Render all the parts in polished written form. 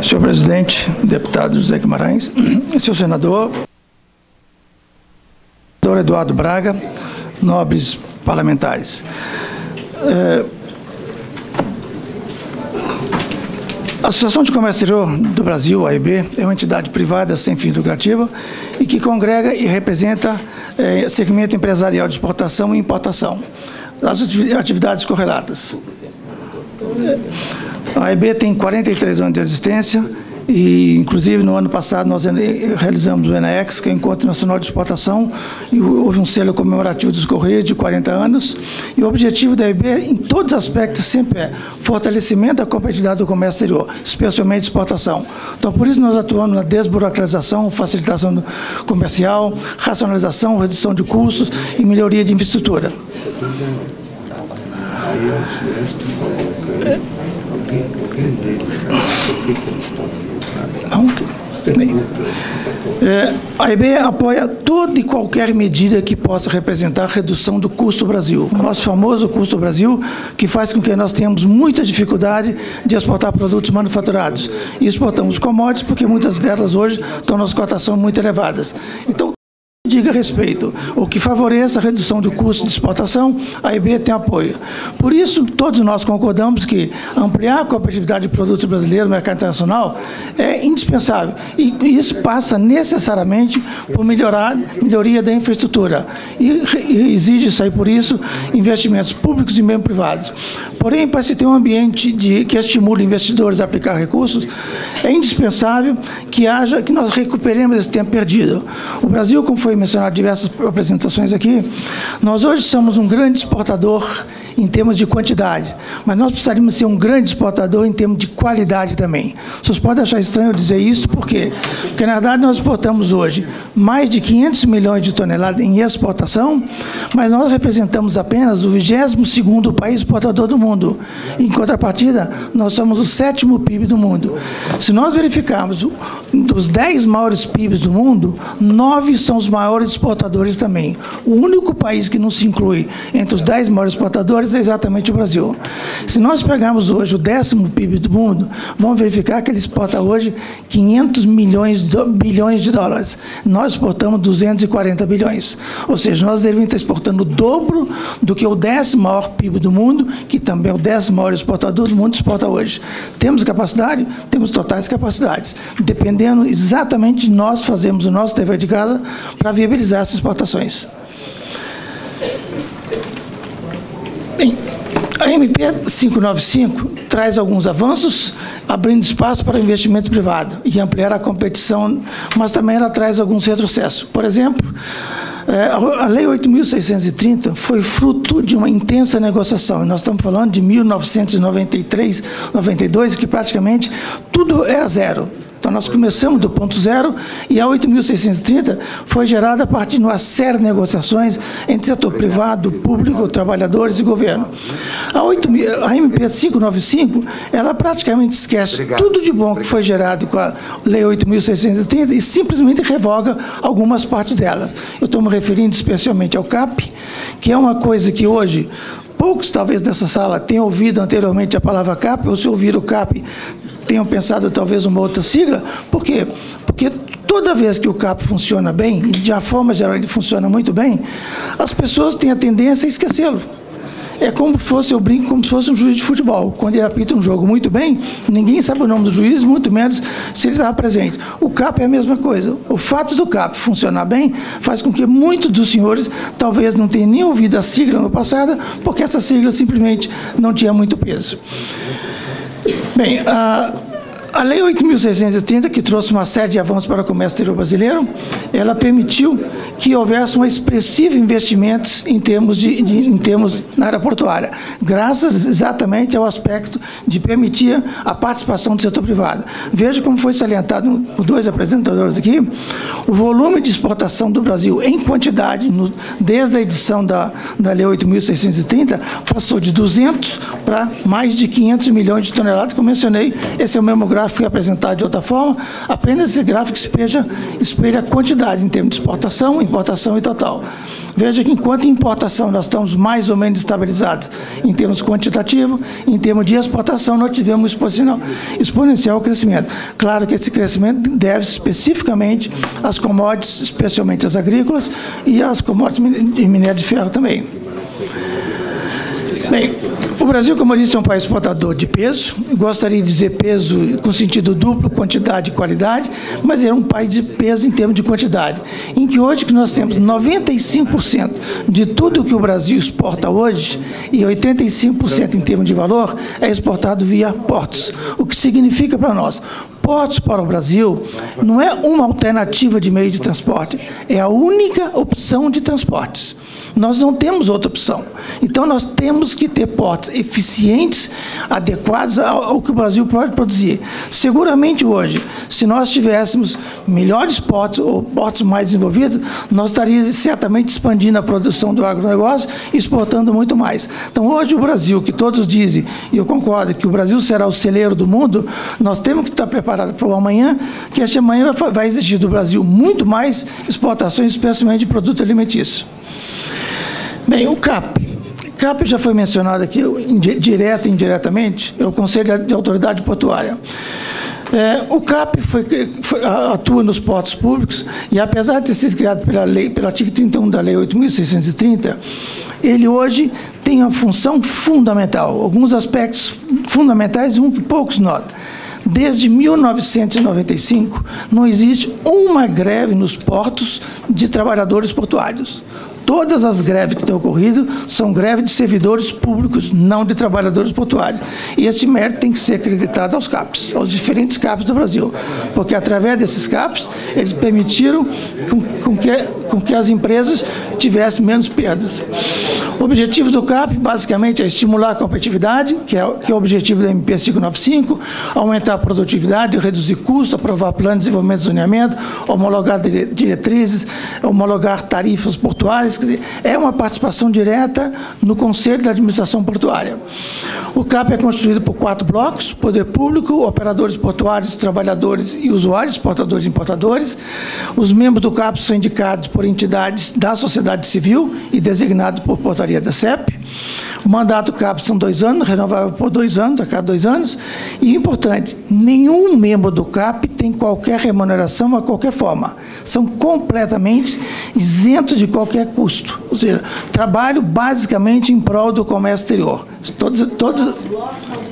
Senhor presidente, deputado José Guimarães, senhor senador, senador Eduardo Braga, nobres parlamentares. A Associação de Comércio Exterior do Brasil, AEB, é uma entidade privada sem fins lucrativos e que congrega e representa segmento empresarial de exportação e importação, as atividades correlatas. A AEB tem 43 anos de existência e, inclusive, no ano passado nós realizamos o ENAEX, que é o Encontro Nacional de Exportação, e houve um selo comemorativo dos Correios de 40 anos. E o objetivo da AEB, em todos os aspectos, sempre é fortalecimento da competitividade do comércio exterior, especialmente exportação. Então, por isso, nós atuamos na desburocratização, facilitação comercial, racionalização, redução de custos e melhoria de infraestrutura. A AEB apoia toda e qualquer medida que possa representar redução do custo do Brasil. O nosso famoso custo do Brasil, que faz com que nós tenhamos muita dificuldade de exportar produtos manufaturados. E exportamos commodities porque muitas delas hoje estão nas cotações muito elevadas. Então, diga a respeito, o que favoreça a redução do custo de exportação, a AEB tem apoio. Por isso, todos nós concordamos que ampliar a competitividade de produtos brasileiros no mercado internacional é indispensável. E isso passa necessariamente por melhoria da infraestrutura. E exige isso aí, por isso, investimentos públicos e mesmo privados. Porém, para se ter um ambiente que estimule investidores a aplicar recursos, é indispensável que nós recuperemos esse tempo perdido. O Brasil, como foi mencionado em diversas apresentações aqui, nós hoje somos um grande exportador em termos de quantidade, mas nós precisaríamos ser um grande exportador em termos de qualidade também. Vocês podem achar estranho eu dizer isso, por quê? Porque, na verdade, nós exportamos hoje mais de 500 milhões de toneladas em exportação, mas nós representamos apenas o 22º país exportador do mundo. Em contrapartida, nós somos o 7º PIB do mundo. Se nós verificarmos dos 10 maiores PIBs do mundo, 9 são os maiores exportadores também. O único país que não se inclui entre os 10 maiores exportadores é exatamente o Brasil. Se nós pegarmos hoje o 10º PIB do mundo, vamos verificar que ele exporta hoje 500 bilhões de dólares. Nós exportamos 240 bilhões. Ou seja, nós deveríamos estar exportando o dobro do que o 10º maior PIB do mundo, que também é o 10º maior exportador do mundo, exporta hoje. Temos capacidade? Temos totais capacidades. Dependendo exatamente de nós fazermos o nosso dever de casa para viabilizar essas exportações. Bem, a MP 595 traz alguns avanços, abrindo espaço para investimento privado e ampliar a competição, mas também ela traz alguns retrocessos. Por exemplo, a Lei 8.630 foi fruto de uma intensa negociação. E nós estamos falando de 1993, 92, que praticamente tudo era zero. Então, nós começamos do ponto zero e a 8.630 foi gerada a partir de uma série de negociações entre setor privado, público, trabalhadores e governo. A MP 595, ela praticamente esquece tudo de bom que foi gerado com a Lei 8.630 e simplesmente revoga algumas partes dela. Eu estou me referindo especialmente ao CAP, que é uma coisa que hoje poucos, talvez, nessa sala tenham ouvido anteriormente a palavra CAP, ou se ouviram o CAP, tenham pensado talvez uma outra sigla. Por quê? Porque toda vez que o CAP funciona bem, e de uma forma geral ele funciona muito bem, as pessoas têm a tendência a esquecê-lo. É como fosse, eu brinco, como se fosse um juiz de futebol. Quando ele apita um jogo muito bem, ninguém sabe o nome do juiz, muito menos se ele estava presente. O CAP é a mesma coisa. O fato do CAP funcionar bem faz com que muitos dos senhores talvez não tenham nem ouvido a sigla no passado, porque essa sigla simplesmente não tinha muito peso. Bem, a Lei 8.630, que trouxe uma série de avanços para o comércio exterior brasileiro, ela permitiu que houvesse um expressivo investimentos em termos na área portuária, graças exatamente ao aspecto de permitir a participação do setor privado. Veja como foi salientado por dois apresentadores aqui, o volume de exportação do Brasil em quantidade, desde a edição da Lei 8.630, passou de 200 para mais de 500 milhões de toneladas, como eu mencionei. Esse é o mesmo gráfico foi apresentado de outra forma, apenas esse gráfico espelha a quantidade em termos de exportação, importação e total. Veja que, enquanto em importação nós estamos mais ou menos estabilizados em termos quantitativos, em termos de exportação nós tivemos exponencial crescimento. Claro que esse crescimento deve-se especificamente às commodities, especialmente as agrícolas, e às commodities de minério de ferro também. Bem, o Brasil, como eu disse, é um país exportador de peso. Eu gostaria de dizer peso com sentido duplo, quantidade e qualidade, mas é um país de peso em termos de quantidade, em que hoje que nós temos 95% de tudo que o Brasil exporta hoje e 85% em termos de valor é exportado via portos. O que significa para nós? Portos para o Brasil não é uma alternativa de meio de transporte, é a única opção de transportes. Nós não temos outra opção. Então, nós temos que ter portos eficientes, adequados ao que o Brasil pode produzir. Seguramente, hoje, se nós tivéssemos melhores portos ou portos mais desenvolvidos, nós estaríamos certamente expandindo a produção do agronegócio e exportando muito mais. Então, hoje, o Brasil, que todos dizem, e eu concordo, que o Brasil será o celeiro do mundo, nós temos que estar preparados para o amanhã, que este amanhã vai exigir do Brasil muito mais exportações, especialmente de produto alimentício. Bem, o CAP. CAP já foi mencionado aqui, direto e indiretamente, é o Conselho de Autoridade Portuária. O CAP atua nos portos públicos e, apesar de ter sido criado pelo artigo 31 da Lei 8.630, ele hoje tem uma função fundamental, alguns aspectos fundamentais, que poucos notam. Desde 1995, não existe uma greve nos portos de trabalhadores portuários. Todas as greves que têm ocorrido são greves de servidores públicos, não de trabalhadores portuários. E esse mérito tem que ser acreditado aos CAPs, aos diferentes CAPs do Brasil, porque, através desses CAPs, eles permitiram com que as empresas tivessem menos perdas. O objetivo do CAP, basicamente, é estimular a competitividade, que é o objetivo da MP 595, aumentar a produtividade, reduzir custos, aprovar plano de desenvolvimento e zoneamento, homologar diretrizes, homologar tarifas portuárias. Quer dizer, é uma participação direta no Conselho da Administração Portuária. O CAP é constituído por 4 blocos: poder público, operadores portuários, trabalhadores e usuários, exportadores e importadores. Os membros do CAP são indicados por entidades da sociedade civil e designados por portaria da CEP. O mandato do CAP são 2 anos, renovável por 2 anos, a cada 2 anos. E, importante, nenhum membro do CAP tem qualquer remuneração a qualquer forma. São completamente isentos de qualquer custo. Ou seja, trabalho basicamente em prol do comércio exterior. Todos... São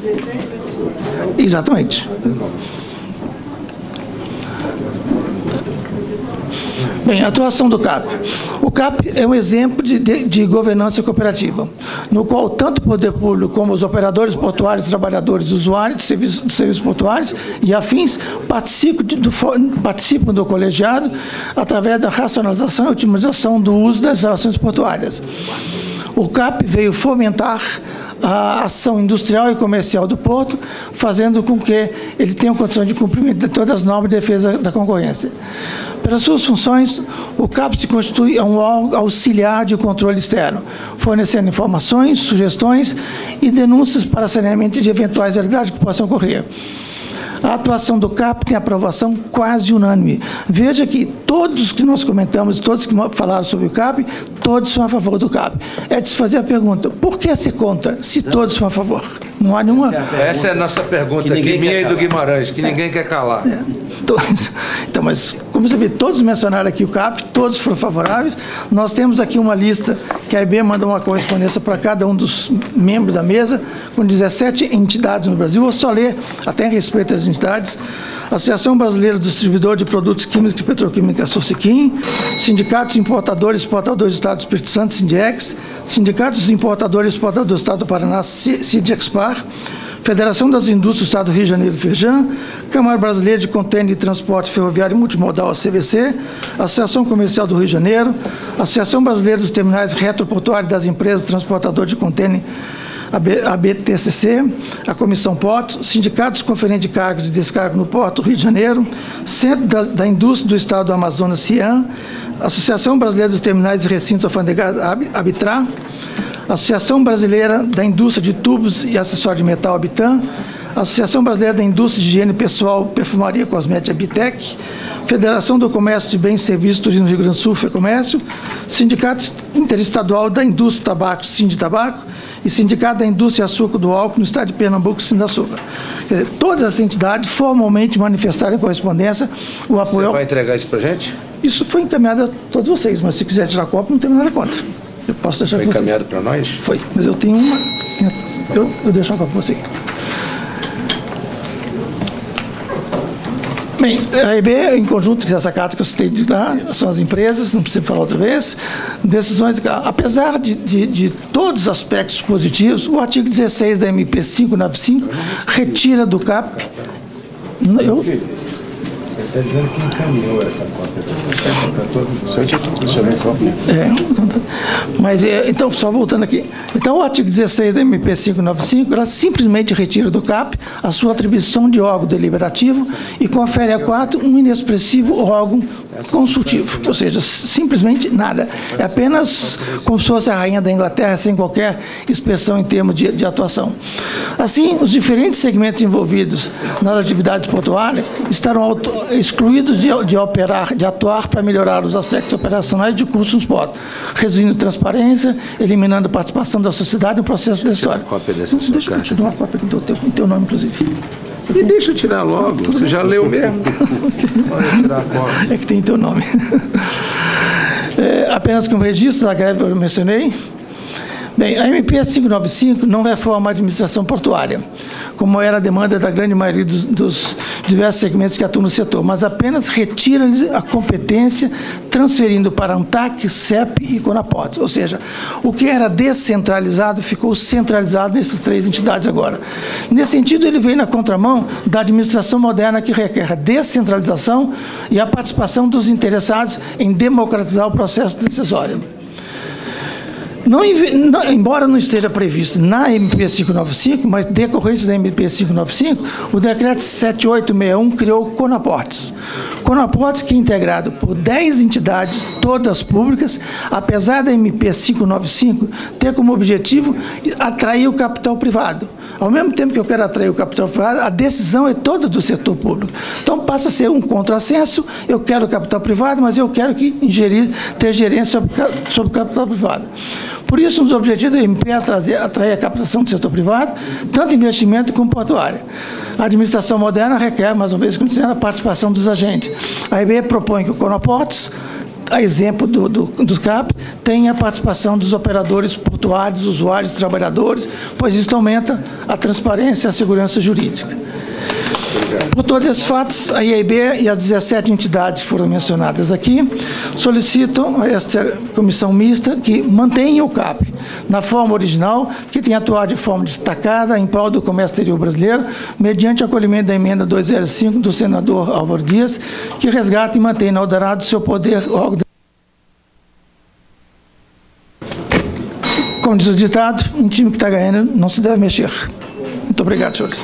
16 pessoas. Exatamente. Bem, a atuação do CAP. O CAP é um exemplo de governança cooperativa, no qual tanto o poder público como os operadores portuários, trabalhadores, usuários dos serviços portuários e afins participam do colegiado através da racionalização e otimização do uso das instalações portuárias. O CAP veio fomentar a ação industrial e comercial do porto, fazendo com que ele tenha condição de cumprimento de todas as normas de defesa da concorrência. Pelas suas funções, o CAP se constitui um órgão auxiliar de controle externo, fornecendo informações, sugestões e denúncias para saneamento de eventuais realidades que possam ocorrer. A atuação do CAP tem aprovação quase unânime. Veja que todos que nós comentamos, todos que falaram sobre o CAP, todos são a favor do CAP. É de se fazer a pergunta: por que ser contra, se todos são a favor? Não há nenhuma... Essa é a nossa pergunta aqui, minha e do Guimarães, que ninguém quer calar. Então, mas, como você vê, todos mencionaram aqui o CAP, todos foram favoráveis. Nós temos aqui uma lista que a EB manda uma correspondência para cada um dos membros da mesa, com 17 entidades no Brasil. Vou só ler, até em respeito às entidades: Associação Brasileira dos Distribuidores de Produtos Químicos e Petroquímicos, Associquim, Sindicatos Importadores e Exportadores do Estado do Espírito Santo, Sindiex, Sindicatos Importadores e Exportadores do Estado do Paraná, Sidexpar, Federação das Indústrias do Estado do Rio de Janeiro, FEJAM, Câmara Brasileira de Contêiner e Transporte Ferroviário e Multimodal, a CVC, Associação Comercial do Rio de Janeiro, Associação Brasileira dos Terminais Retroportuários das Empresas Transportadoras de Contêiner, a BTCC, a Comissão Portos, Sindicatos Conferentes de Cargas e Descargas no Porto, Rio de Janeiro, Centro da Indústria do Estado do Amazonas, CIAM, Associação Brasileira dos Terminais e Recintos Alfandegários, Arbitrar, Associação Brasileira da Indústria de Tubos e Acessórios de Metal, Habitan, Associação Brasileira da Indústria de Higiene Pessoal, Perfumaria e Cosmética, Abitec, Federação do Comércio de Bens e Serviços Turismo do Rio Grande do Sul, FEComércio, Sindicato Interestadual da Indústria do Tabaco, Sinditabaco, e Sindicato da Indústria e Açúcar do Álcool no estado de Pernambuco, Sindaçuca. Quer dizer, todas as entidades formalmente manifestaram em correspondência o apoio. Você vai entregar isso para a gente? Isso foi encaminhado a todos vocês, mas se quiser tirar cópia, não tem nada contra. Eu posso deixar foi com vocês. Foi encaminhado para nós? Foi, mas eu tenho uma. Eu deixo a cópia para vocês. Bem, a EB, em conjunto com essa carta que eu citei de lá, são as empresas, não preciso falar outra vez, decisões, apesar de todos os aspectos positivos, o artigo 16 da MP 595 retira do CAP. Ele está dizendo que encaminhou essa cópia para todos. Mas, então, só voltando aqui. Então, o artigo 16 da MP 595, ela simplesmente retira do CAP a sua atribuição de órgão deliberativo e confere a 4 um inexpressivo órgão consultivo. Ou seja, simplesmente nada. É apenas como se fosse a rainha da Inglaterra, sem qualquer expressão em termos de atuação. Assim, os diferentes segmentos envolvidos nas atividades portuárias estarão excluídos de atuar para melhorar os aspectos operacionais de custos nos portos, reduzindo transparência, eliminando a participação da sociedade no processo decisório. Deixa eu te dar uma cópia com teu nome, inclusive. E deixa eu tirar logo. Você já leu mesmo? Pode tirar a cópia. É que tem teu nome. Apenas com o registro da greve que eu mencionei. Bem, a MP 595 não reforma a administração portuária, como era a demanda da grande maioria dos diversos segmentos que atuam no setor, mas apenas retira a competência, transferindo para ANTAC, CEP e CONAPORTES. Ou seja, o que era descentralizado ficou centralizado nessas 3 entidades agora. Nesse sentido, ele veio na contramão da administração moderna que requer a descentralização e a participação dos interessados em democratizar o processo decisório. Embora não esteja previsto na MP 595, mas decorrente da MP 595, o decreto 7861 criou o CONAPORTES. CONAPORTES, que é integrado por 10 entidades, todas públicas, apesar da MP 595 ter como objetivo atrair o capital privado. Ao mesmo tempo que eu quero atrair o capital privado, a decisão é toda do setor público. Então, passa a ser um contrassenso, eu quero o capital privado, mas eu quero ter gerência sobre o capital privado. Por isso, um dos objetivos da MP é atrair a captação do setor privado, tanto investimento como portuária. A administração moderna requer, mais uma vez, como dizendo, a participação dos agentes. A EB propõe que o CONAPORTES, a exemplo dos CAP, tenha a participação dos operadores portuários, usuários, trabalhadores, pois isso aumenta a transparência e a segurança jurídica. Por todos esses fatos, a IAB e as 17 entidades foram mencionadas aqui solicitam a esta comissão mista que mantenha o CAP na forma original, que tenha atuado de forma destacada em prol do comércio exterior brasileiro, mediante o acolhimento da emenda 205 do senador Álvaro Dias, que resgata e mantém inalterado seu poder órgão. Como diz o ditado, um time que está ganhando não se deve mexer. Muito obrigado, senhores.